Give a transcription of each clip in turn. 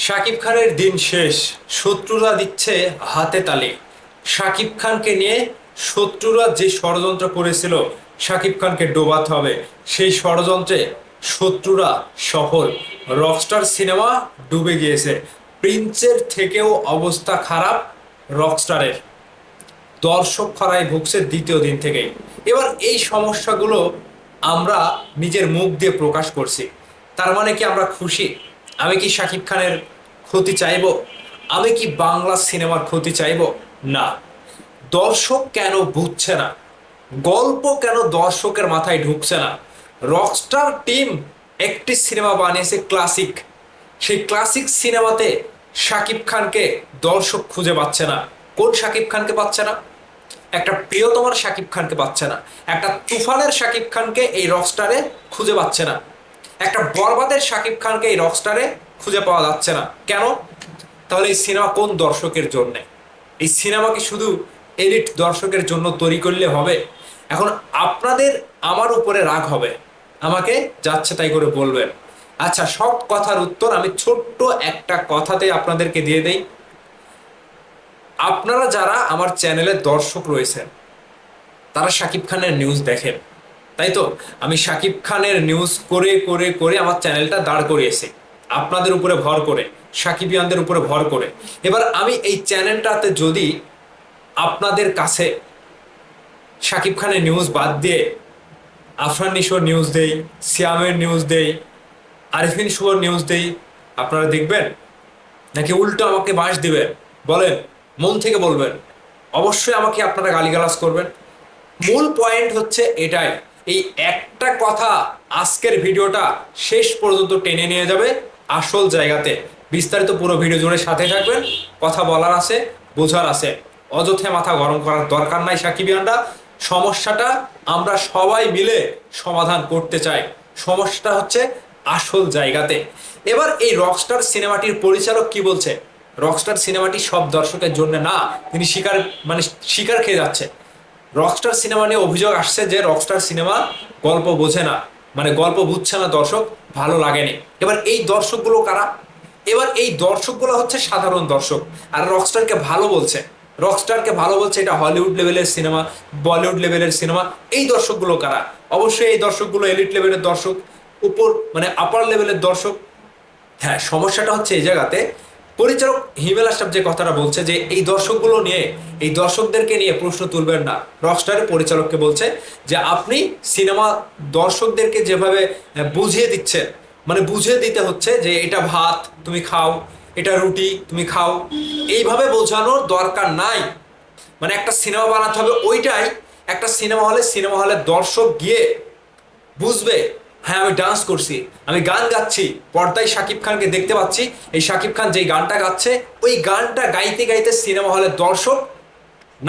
শাকিব খানের দিন শেষ, শত্রুরা দিচ্ছে হাতে তালি। শাকিব খানকে নিয়ে শত্রুরা যে ষড়যন্ত্র করেছিল শাকিব খানকে ডোবাতে হবে, সেই ষড়যন্ত্রে শত্রুরা সফল। রকস্টার সিনেমা ডুবে গিয়েছে। প্রিন্সের থেকেও অবস্থা খারাপ রকস্টারের। দর্শক খরায় ভুগছে দ্বিতীয় দিন থেকেই। এবার এই সমস্যাগুলো আমরা নিজের মুখ দিয়ে প্রকাশ করছি। তার মানে কি আমরা খুশি? আমি কি শাকিব খানের ক্ষতি চাইব? আমি কি বাংলা সিনেমার ক্ষতি চাইব? না। দর্শক কেন বুঝছে না? গল্প কেন দর্শকের মাথায় ঢুকছে না? রকস্টার টিম একটি সিনেমা বানিয়েছে ক্লাসিক। সেই ক্লাসিক সিনেমাতে শাকিব খানকে দর্শক খুঁজে পাচ্ছে না। কোন শাকিব খানকে পাচ্ছে না? একটা প্রিয়তমার শাকিব খানকে পাচ্ছে না। একটা তুফানের শাকিব খানকে এই রকস্টারে খুঁজে পাচ্ছে না। একটা বরবাদের শাকিব খানকে এই রকস্টারে খুঁজে পাওয়া যাচ্ছে না। কেন? তাহলে এই সিনেমা কোন দর্শকের জন্যে? এই সিনেমা কি শুধু এলিট দর্শকের জন্য তৈরি করলে হবে? এখন আপনাদের আমার উপরে রাগ হবে, আমাকে যাচ্ছে তাই করে বলবেন। আচ্ছা, সব কথার উত্তর আমি ছোট্ট একটা কথাতে আপনাদেরকে দিয়ে দেই। আপনারা যারা আমার চ্যানেলের দর্শক রয়েছেন তারা শাকিব খানের নিউজ দেখেন, তাই তো? আমি শাকিব খানের নিউজ করে করে করে আমার চ্যানেলটা দাঁড় করিয়েছি আপনাদের উপরে ভর করে, সাকিবিয়ানদের উপরে ভর করে। এবার আমি এই চ্যানেলটাতে যদি আপনাদের কাছে শাকিব খানের নিউজ বাদ দিয়ে আফরান নিশোর নিউজ দেই, সিয়ামের নিউজ দেই, আরিফিন শুভর নিউজ দেই, আপনারা দেখবেন? নাকি উল্টো আমাকে বাঁশ দিবেন? বলেন, মন থেকে বলবেন। অবশ্যই আমাকে আপনারা গালিগালাজ করবেন। মূল পয়েন্ট হচ্ছে এটাই। এই একটা কথা আজকের ভিডিওটা শেষ পর্যন্ত টেনে নিয়ে যাবে আসল জায়গাতে। বিস্তারিত পুরো ভিডিও জুড়ে সাথে থাকবেন। কথা বলার আছে, বোঝার আছে। অযথা মাথা গরম করার দরকার নাই সাকিবিয়ানরা। সমস্যাটা আমরা সবাই মিলে সমাধান করতে চাই। সমস্যাটা হচ্ছে আসল জায়গাতে। এবার এই রকস্টার সিনেমাটির পরিচালক কি বলছে? রকস্টার সিনেমাটি সব দর্শকের জন্য না, তিনি শিকার খেয়ে যাচ্ছে। রকস্টার সিনেমা নিয়ে অভিযোগ আসছে যে রকস্টার সিনেমা গল্প বোঝে না, গল্প বুঝছে না দর্শক, ভালো লাগেনি। এবার এই দর্শকগুলো কারা? এবার এই দর্শকগুলো হচ্ছে সাধারণ দর্শক। আর রকস্টারকে ভালো বলছে, রকস্টারকে ভালো বলছে এটা হলিউড লেভেলের সিনেমা, বলিউড লেভেলের সিনেমা। এই দর্শকগুলো কারা? অবশ্যই এই দর্শকগুলো এলিট লেভেলের দর্শক, উপর আপার লেভেলের দর্শক। হ্যাঁ, সমস্যাটা হচ্ছে এই জায়গাতে। পরিচালক হিমেল আশরাফ যে কথাটা বলছে যে এই দর্শকগুলো নিয়ে, এই দর্শকদেরকে নিয়ে প্রশ্ন তুলবেন না, রকস্টারের পরিচালককে বলছে যে আপনি সিনেমা দর্শকদেরকে যেভাবে বুঝিয়ে দিচ্ছেন, বুঝিয়ে দিতে হচ্ছে যে এটা ভাত তুমি খাও, এটা রুটি তুমি খাও, এইভাবে বোঝানোর দরকার নাই। একটা সিনেমা বানাতে হবে ওইটাই। একটা সিনেমা হলে দর্শক গিয়ে বুঝবে, হ্যাঁ আমি ডান্স করছি, আমি গান গাচ্ছি, পর্দায় শাকিব খানকে দেখতে পাচ্ছি। এই শাকিব খান যেই গানটা গাচ্ছে, ওই গানটা গাইতে গাইতে সিনেমা হলের দর্শক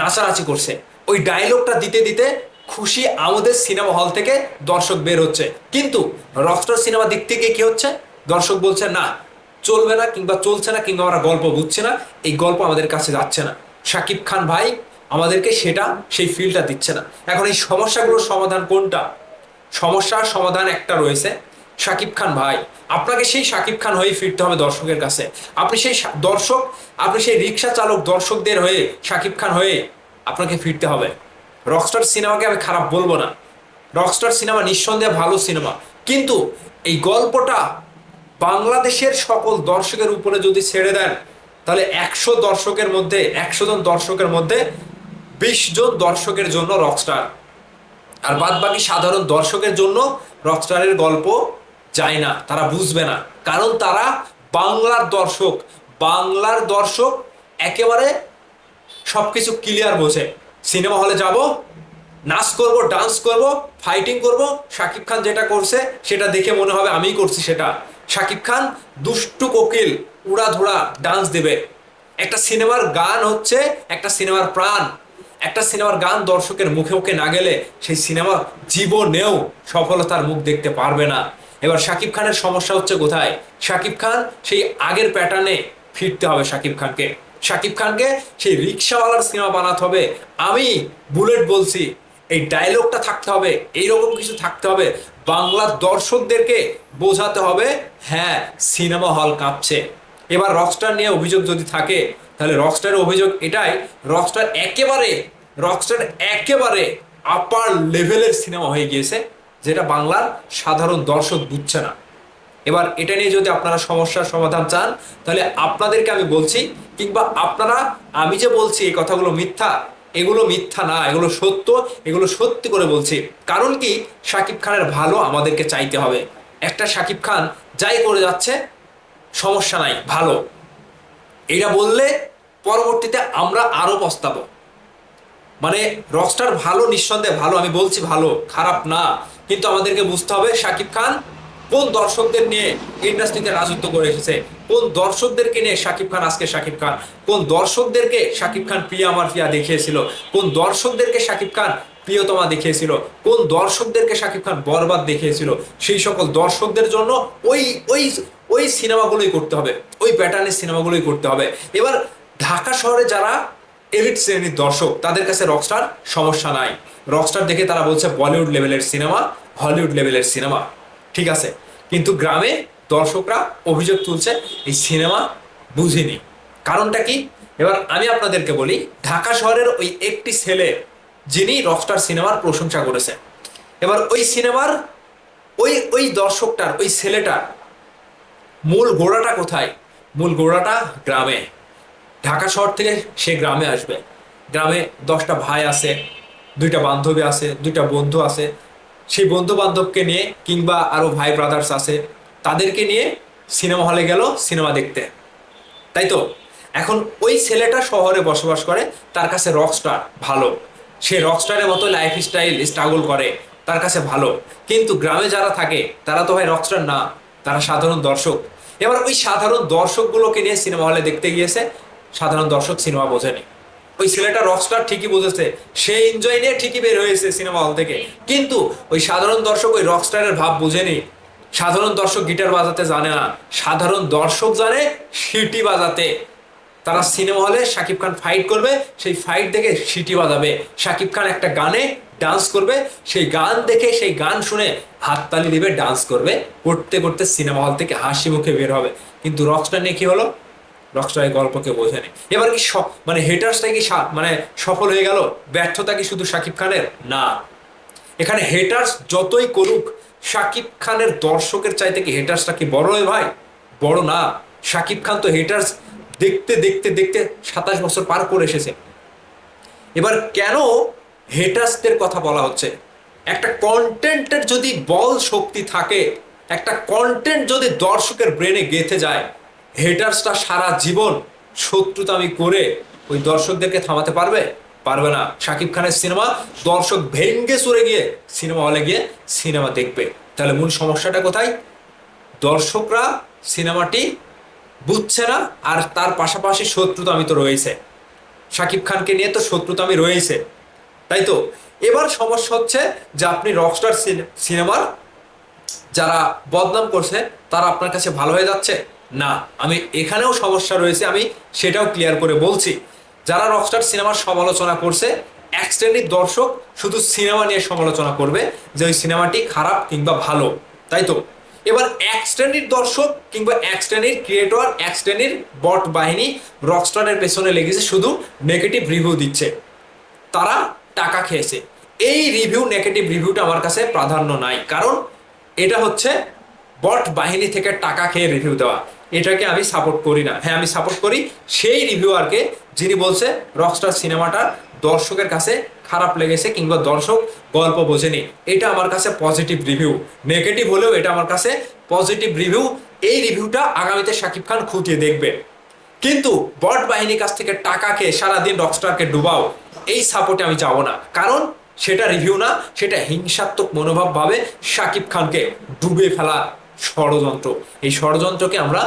নাচানাচি করছে। ওই ডায়লগটা দিতে দিতে খুশি আমাদের সিনেমা হল থেকে দর্শক বের হচ্ছে। কিন্তু রকস্টার সিনেমা দিক থেকে কি হচ্ছে? দর্শক বলছে না, চলবে না, কিংবা চলছে না, কিংবা আমরা গল্প বুঝছি না, এই গল্প আমাদের কাছে যাচ্ছে না। শাকিব খান ভাই আমাদেরকে সেই ফিলটা দিচ্ছে না। এখন এই সমস্যাগুলোর সমাধান কোনটা? সমস্যার সমাধান একটা রয়েছে। শাকিব খান ভাই, আপনাকে সেই শাকিব খান হয়ে ফিরতে হবে দর্শকের কাছে। আপনি সেই দর্শক, আপনি সেই রিক্সা চালক দর্শকদের হয়ে শাকিব খান হয়ে আপনাকে ফিরতে হবে। রকস্টার সিনেমাকে আমি খারাপ বলবো না, রকস্টার সিনেমা নিঃসন্দেহে ভালো সিনেমা। কিন্তু এই গল্পটা বাংলাদেশের সকল দর্শকের উপরে যদি ছেড়ে দেন, তাহলে 100 জন দর্শকের মধ্যে 20 জন দর্শকের জন্য রকস্টার, আর বাদ বাকি সাধারণ দর্শকের জন্য রকস্টারের গল্প যায় না, তারা বুঝবে না। কারণ তারা বাংলার দর্শক। বাংলার দর্শক একেবারে সবকিছু ক্লিয়ার বোঝে। সিনেমা হলে যাব, নাচ করব, ডান্স করব, ফাইটিং করব, শাকিব খান যেটা করছে সেটা দেখে মনে হবে আমিই করছি সেটা। শাকিব খান দুষ্টু কোকিল উড়াধুরা ডান্স দেবে। একটা সিনেমার গান হচ্ছে একটা সিনেমার প্রাণ। একটা সিনেমার গান দর্শকের মুখে মুখে না গেলে সেই সিনেমা জীবনেও সফলতার মুখ দেখতে পারবে না। এবার শাকিব খানের সমস্যা হচ্ছে কোথায়? শাকিব খান সেই আগের প্যাটার্নে ফিরতে হবে। শাকিব খানকে সেই রিক্সাওয়ালার সিনেমা বানাতে হবে। আমি বুলেট বলছি, এই ডায়লগটা থাকতে হবে, এইরকম কিছু থাকতে হবে। বাংলার দর্শকদেরকে বোঝাতে হবে, হ্যাঁ সিনেমা হল কাঁপছে, এবার রকস্টার নিয়ে অভিযোগ যদি থাকে, তাহলে রকস্টারের অভিযোগ এটাই, রকস্টার একেবারে আপার লেভেলের সিনেমা হয়ে গিয়েছে, যেটা বাংলার সাধারণ দর্শক বুঝছে না। এবার এটা নিয়ে যদি আপনারা সমস্যার সমাধান চান, তাহলে আপনাদেরকে আমি বলছি, কিংবা আপনারা, আমি যে বলছি এই কথাগুলো মিথ্যা, এগুলো মিথ্যা না, এগুলো সত্য, এগুলো সত্যি করে বলছি। কারণ কি, শাকিব খানের ভালো আমাদেরকে চাইতে হবে। একটা শাকিব খান যাই করে যাচ্ছে সমস্যা নাই, ভালো, এটা বললে পরবর্তীতে আমরা আরো পস্তাবো। মানে রকস্টার ভালো, নিঃসন্দেহে ভালো, আমি বলছি ভালো, খারাপ না। কিন্তু আমাদেরকে বুঝতে হবে শাকিব খান কোন দর্শকদের নিয়ে ইন্ডাস্ট্রিতে রাজত্ব করে এসেছে, কোন দর্শকদেরকে নিয়ে শাকিব খান আজকে শাকিব খান, কোন দর্শকদেরকে শাকিব খান প্রিয়া আমার প্রিয়া দেখিয়েছিল, কোন দর্শকদেরকে শাকিব খান প্রিয়তমা দেখিয়েছিল, কোন দর্শকদেরকে শাকিব খান বরবাদ দেখিয়েছিল। সেই সকল দর্শকদের জন্য ওই ওই ওই সিনেমাগুলোই করতে হবে, ওই প্যাটার্নের সিনেমাগুলোই করতে হবে। এবার ঢাকা শহরে যারা এলিট শ্রেণীর দর্শক, তাদের কাছে রকস্টার সমস্যা নাই। রকস্টার দেখে তারা বলছে বলিউড লেভেলের সিনেমা, হলিউড লেভেলের সিনেমা, ঠিক আছে। কিন্তু গ্রামে দর্শকরা অভিযোগ তুলছে এই সিনেমা বুঝিনি। কারণটা কি? এবার আমি আপনাদেরকে বলি, ঢাকা শহরের ওই একটি ছেলে যিনি রকস্টার সিনেমার প্রশংসা করেছে, এবার ওই সিনেমার ওই ওই দর্শকটার, ওই ছেলেটার মূল গোড়াটা কোথায়? মূল গোড়াটা গ্রামে। ঢাকা শহর থেকে সে গ্রামে আসবে, গ্রামে 10টা ভাই আছে, 2টা বান্ধবী আছে, 2টা বন্ধু আছে, সেই বন্ধু বান্ধবকে নিয়ে, কিংবা আরো ভাই ব্রাদার্স আছে, তাদেরকে নিয়ে সিনেমা হলে গেল সিনেমা দেখতে, তাই তো। এখন ওই ছেলেটা শহরে বসবাস করে, তার কাছে রকস্টার ভালো, সে রকস্টারের মতো লাইফ স্টাইল স্ট্রাগল করে, তার কাছে ভালো। কিন্তু গ্রামে যারা থাকে তারা তো ভাই রকস্টার না, তারা সাধারণ দর্শক। এবার ওই সাধারণ দর্শকগুলোকে নিয়ে সিনেমা হলে দেখতে গিয়েছে, সাধারণ দর্শক সিনেমা বোঝেনি। ওই ছেলেটা রকস্টার ঠিকই বুঝেছে, সে এনজয় নিয়ে ঠিকই বের হয়েছে সিনেমা হল থেকে, কিন্তু ওই সাধারণ দর্শক ওই রকস্টারের ভাব বুঝেনি। সাধারণ দর্শক গিটার বাজাতে জানে না, সাধারণ দর্শক জানে সিটি বাজাতে। তারা সিনেমা হলে শাকিব খান ফাইট করবে, সেই ফাইট দেখে সিটি বাজাবে। শাকিব খান একটা গানে ডান্স করবে, সেই গান দেখে, সেই গান শুনে হাততালি দিবে, ডান্স করবে, করতে করতে সিনেমা হল থেকে হাসি মুখে বের হবে। কিন্তু রকস্টার নিয়ে কি হলো? রকস্টারের গল্পকে বোঝেনি। এবার কি মানে হেটার্সটা কি মানে সফল হয়ে গেল? ব্যর্থতা কি শুধু শাকিব খানের? না, এখানে হেটার্স যতই করুক, শাকিব খানের দর্শকের চাইতে কি হেটার্সটা কি বড় হয় ভাই? বড় না। শাকিব খান তো হেটার্স দেখতে দেখতে দেখতে 27 বছর পার করে এসেছে। এবার কেন হেটার্সদের কথা বলা হচ্ছে? একটা কন্টেন্টের যদি বল শক্তি থাকে, একটা কন্টেন্ট যদি দর্শকের ব্রেনে গেঁথে যায়, হেটার্সটা সারা জীবন শত্রুতামি করে ওই দর্শকদেরকে থামাতে পারবে? পারবে না। শাকিব খানের সিনেমা দর্শক ভেঙ্গে চুরে গিয়ে সিনেমা হলে গিয়ে সিনেমা দেখবে। তাহলে মূল সমস্যাটা কোথায়? দর্শকরা সিনেমাটি বুঝছে না, আর তার পাশাপাশি শত্রুতামি তো রয়েছে, শাকিব খানকে নিয়ে তো শত্রুতামি রয়েছে, তাই তো। এবার সমস্যা হচ্ছে যে আপনি রকস্টার সিনেমার যারা বদনাম করছে তারা আপনার কাছে ভালো হয়ে যাচ্ছে না। আমি এখানেও সমস্যা রয়েছে, আমি সেটাও ক্লিয়ার করে বলছি। যারা রকস্টার সিনেমার সমালোচনা করছে, এক শ্রেণীর দর্শক শুধু সিনেমা নিয়ে সমালোচনা করবে যে ওই সিনেমাটি খারাপ কিংবা ভালো, তাই তো। এবার এক শ্রেণীর দর্শক কিংবা এক শ্রেণীর ক্রিয়েটর, এক শ্রেণীর বট বাহিনী রকস্টারের পেছনে লেগেছে, শুধু নেগেটিভ রিভিউ দিচ্ছে, তারা টাকা খেয়েছে। এই রিভিউ, নেগেটিভ রিভিউটা আমার কাছে প্রাধান্য নাই, কারণ এটা হচ্ছে বট বাহিনী থেকে টাকা খেয়ে রিভিউ দেওয়া। এটাকে আমি সাপোর্ট করি না। হ্যাঁ, আমি সাপোর্ট করি সেই রিভিউয়ারকে যিনি বলছে রকস্টার সিনেমাটা দর্শকের কাছে খারাপ লেগেছে কিংবা দর্শক গল্প বোঝেনি। এটা আমার কাছে পজিটিভ রিভিউ। নেগেটিভ হলেও এটা আমার কাছে পজিটিভ রিভিউ। এই রিভিউটা আগামীতে শাকিব খান খুঁটিয়ে দেখবে। কিন্তু বট বাহিনীর কাছ থেকে টাকা খেয়ে সারাদিন রকস্টারকে ডুবাও, এই সাপোর্টে আমি যাব না। কারণ সেটা রিভিউ না, সেটা হিংসাত্মক মনোভাব ভাবে শাকিব খানকে ডুবে ফেলা ষড়যন্ত্র। এই ষড়যন্ত্রকে আমরা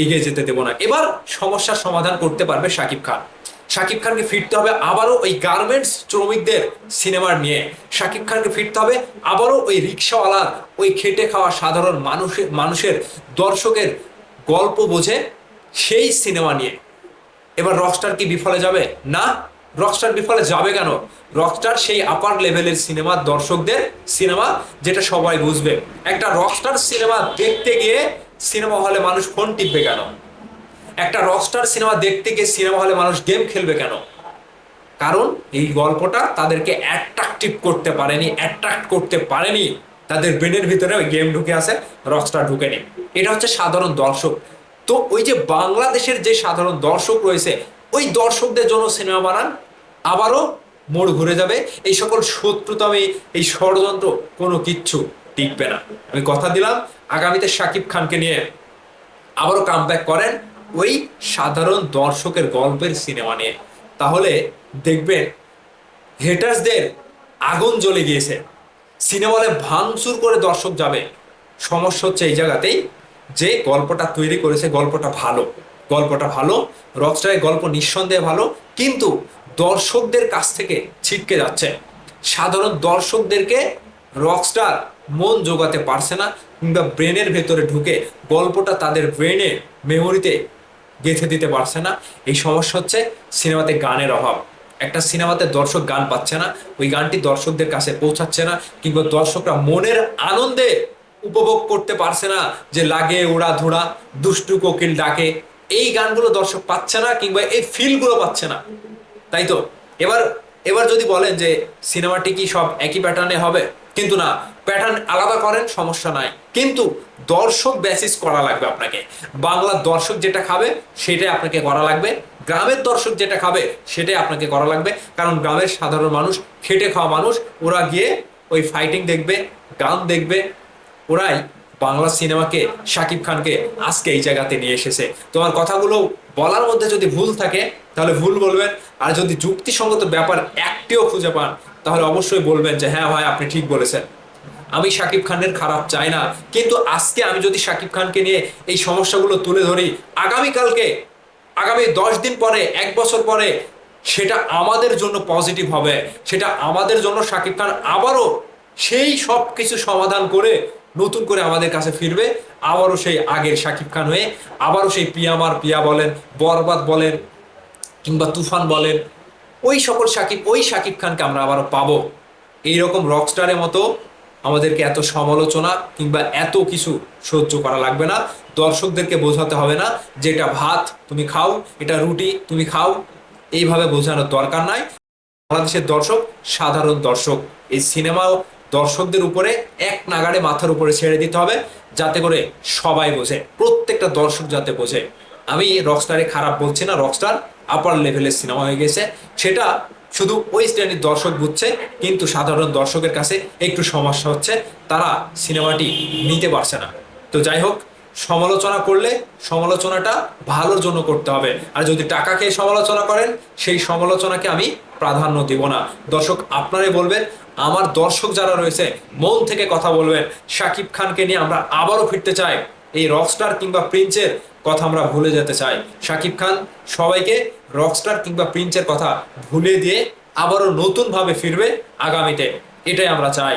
এগিয়ে যেতে দেব না। এবার সমস্যার সমাধান করতে পারবে শাকিব খান। শাকিব খানকে ফিরতে হবে আবারও ওই গার্মেন্টস শ্রমিকদের সিনেমার নিয়ে। শাকিব খানকে ফিরতে হবে আবারও ওই রিক্সাওয়ালার, ওই খেটে খাওয়া সাধারণ মানুষের দর্শকের গল্প বোঝে সেই সিনেমা নিয়ে। এবার রকস্টার কি বিফলে যাবে? না, রকস্টার বিফলে যাবে কেন? রকস্টার সেই আপার লেভেলের সিনেমা, দর্শকদের সিনেমা, যেটা সবাই বুঝবে। একটা রকস্টার সিনেমা দেখতে গিয়ে সিনেমা হলে মানুষ ফোন টিপবে কেন? একটা রকস্টার সিনেমা দেখতে গিয়ে সিনেমা হলে মানুষ গেম খেলবে কেন? কারণ এই গল্পটা তাদেরকে অ্যাট্রাকটিভ করতে পারেনি, অ্যাট্রাক্ট করতে পারেনি। তাদের ব্রেনের ভিতরে ওই গেম ঢুকে আছে, রকস্টার ঢুকেনি। এটা হচ্ছে সাধারণ দর্শক। তো ওই যে বাংলাদেশের যে সাধারণ দর্শক রয়েছে, ওই দর্শকদের জন্য সিনেমা বানান, আবারও মোড় ঘুরে যাবে। এই সকল শত্রুতামি, এই ষড়যন্ত্র কোনো কিচ্ছু টিকবে না। আমি কথা দিলাম, আগামীতে শাকিব খানকে নিয়ে আবারও কামব্যাক করেন ওই সাধারণ দর্শকের গল্পের সিনেমা নিয়ে, তাহলে দেখবেন হেটার্সদের আগুন জ্বলে গিয়েছে, সিনেমা হলে ভাঙচুর করে দর্শক যাবে। সমস্যা হচ্ছে এই জায়গাতেই যে গল্পটা তৈরি করেছে, গল্পটা ভালো, গল্পটা ভালো, রকস্টারের গল্প নিঃসন্দেহে ভালো, কিন্তু দর্শকদের কাছ থেকে ছিটকে যাচ্ছে। সাধারণ দর্শকদেরকে রকস্টার মন জোগাতে পারছে না, কিংবা ব্রেনের ভেতরে ঢুকে গল্পটা তাদের ব্রেনে, মেমোরিতে গেঁথে দিতে পারছে না। এই সমস্যা হচ্ছে সিনেমাতে গানের অভাব। একটা সিনেমাতে দর্শক গান পাচ্ছে না, ওই গানটি দর্শকদের কাছে পৌঁছাচ্ছে না, কিংবা দর্শকরা মনের আনন্দে উপভোগ করতে পারছে না, যে লাগে ওড়া ধোড়া দুষ্টু কোকিল ডাকে, এই গানগুলো দর্শক পাচ্ছে না, কিংবা এই ফিলগুলো পাচ্ছে না। তাই তো এবার এবার যদি বলেন যে সিনেমাটি কি সব একই প্যাটার্নে হবে, কিন্তু না, প্যাটার্ন আলাদা করেন, সমস্যা নাই, কিন্তু দর্শক বেসিস করা লাগবে আপনাকে। বাংলার দর্শক যেটা খাবে সেটাই আপনাকে করা লাগবে, গ্রামের দর্শক যেটা খাবে সেটাই আপনাকে করা লাগবে। কারণ গ্রামের সাধারণ মানুষ, খেটে খাওয়া মানুষ, ওরা গিয়ে ওই ফাইটিং দেখবে, গান দেখবে, ওরাই বাংলা সিনেমাকে, শাকিব খানকে আজকে এই জায়গাতে নিয়ে এসেছে। তোমার কথাগুলো বলার মধ্যে যদি ভুল থাকে তাহলে ভুল বলবেন, আর যদি যুক্তিসঙ্গত ব্যাপার একটিও খুঁজে পান তাহলে অবশ্যই বলবেন যে হ্যাঁ ভাই আপনি ঠিক বলেছেন। আমি শাকিব খানের খারাপ চাই না, কিন্তু আজকে আমি যদি শাকিব খানকে নিয়ে এই সমস্যাগুলো তুলে ধরি, আগামীকালকে, আগামী 10 দিন পরে, 1 বছর পরে সেটা আমাদের জন্য পজিটিভ হবে, সেটা আমাদের জন্য শাকিব খান আবারও সেই সব কিছু সমাধান করে নতুন করে আমাদের কাছে ফিরবে, আবারও সেই আগের শাকিব খান হয়ে, আবারও সেই পিয়ামার পিয়া বলেন, বরবাদ বলেন, কিংবা তুফান বলেন, ওই সকল শাকিব, ওই শাকিব খানকে আমরা আবারও পাবো। এইরকম রকস্টারের মতো আমাদেরকে এত সমালোচনা কিংবা এত কিছু সহ্য করা লাগবে না। দর্শকদেরকে বোঝাতে হবে না যে এটা ভাত তুমি খাও, এটা রুটি তুমি খাও, এইভাবে বোঝানোর দরকার নাই। বাংলাদেশের দর্শক সাধারণ দর্শক, এই সিনেমাও দর্শকদের উপরে এক নাগাড়ে মাথার উপরে ছেড়ে দিতে হবে, যাতে করে সবাই বোঝে, প্রত্যেকটা দর্শক যাতে বোঝে। আমি রকস্টারে খারাপ বলছি না, রকস্টার আপার লেভেলের সিনেমা হয়ে গেছে, সেটা শুধু ওই শ্রেণীর দর্শক বুঝছে, কিন্তু সাধারণ দর্শকের কাছে একটু সমস্যা হচ্ছে, তারা সিনেমাটি নিতে পারছে না। তো যাই হোক, সমালোচনা করলে সমালোচনাটা ভালোর জন্য করতে হবে, আর যদি টাকা খেয়ে সমালোচনা করেন সেই সমালোচনাকে আমি প্রাধান্য দিব না। দর্শক আপনারাই বলবেন, আমার দর্শক যারা রয়েছে মন থেকে কথা বলবেন, শাকিব খানকে নিয়ে আমরা আবারও ফিরতে চাই, এই রকস্টার কিংবা প্রিন্সের কথা আমরা ভুলে যেতে চাই। শাকিব খান সবাইকে রকস্টার কিংবা প্রিন্সের কথা ভুলে দিয়ে আবারও নতুনভাবে ফিরবে আগামীতে, এটাই আমরা চাই।